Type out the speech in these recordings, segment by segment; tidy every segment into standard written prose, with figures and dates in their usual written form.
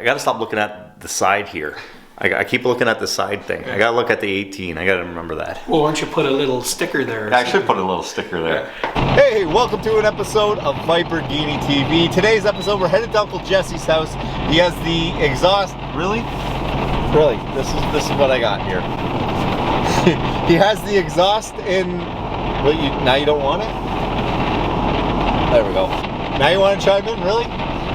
I gotta stop looking at the side here. I keep looking at the side thing. I gotta look at the 18. I gotta remember that. Well, why don't you put a little sticker there? Yeah, I should put a little sticker there. Yeah. Hey, welcome to an episode of Lamborghini TV. Today's episode, we're headed to Uncle Jesse's house. He has the exhaust. Really? Really? This is what I got here. He has the exhaust in. Well, now you don't want it? There we go. Now you want to chime in? Really?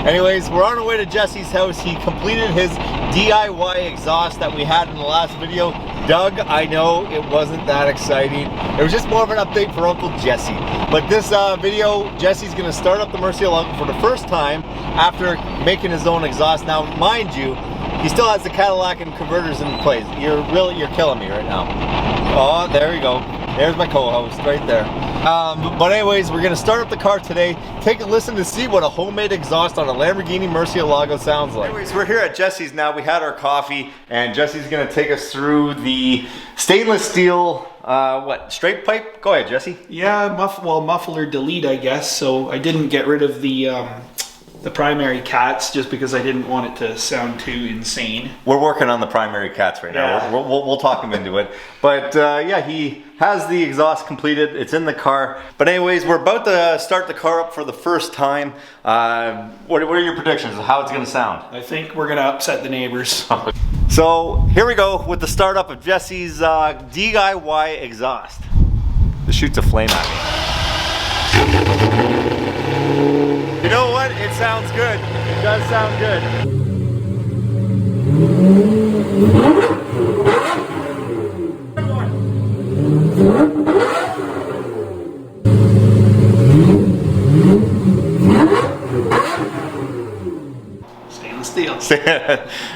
Anyways, we're on our way to Jesse's house. He completed his DIY exhaust that we had in the last video. Doug, I know it wasn't that exciting. It was just more of an update for Uncle Jesse. But this video, Jesse's gonna start up the Murcielago for the first time after making his own exhaust. Now, mind you, he still has the Cadillac and converters in place. You're killing me right now. Oh, there we go. There's my co-host right there. But anyways, we're gonna start up the car today. Take a listen to see what a homemade exhaust on a Lamborghini Murcielago sounds like. Anyways, we're here at Jesse's now. We had our coffee, and Jesse's gonna take us through the stainless steel, straight pipe? Go ahead, Jesse. Yeah, muffler delete, I guess. So I didn't get rid of the primary cats just because I didn't want it to sound too insane. We're working on the primary cats right now. Yeah. We'll talk him into it. But yeah, he has the exhaust completed. It's in the car. But anyways, we're about to start the car up for the first time. What are your predictions of how it's going to sound? I think we're going to upset the neighbors. So here we go with the startup of Jesse's DIY exhaust. This shoots a flame at me. You know what? It sounds good. It does sound good. Stainless steel.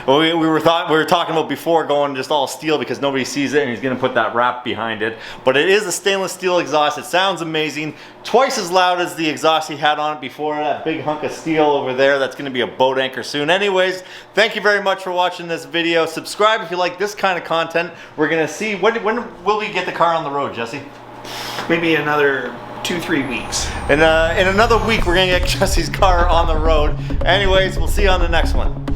Well, we were talking about before going just all steel because nobody sees it, and he's going to put that wrap behind it. But it is a stainless steel exhaust. It sounds amazing. Twice as loud as the exhaust he had on it before. That big hunk of steel over there. That's going to be a boat anchor soon. Anyways, thank you very much for watching this video. Subscribe if you like this kind of content. We're going to see when will we get the car on the road, Jesse? Maybe another 2-3 weeks. In another week, we're going to get Jesse's car on the road. Anyways, we'll see you on the next one.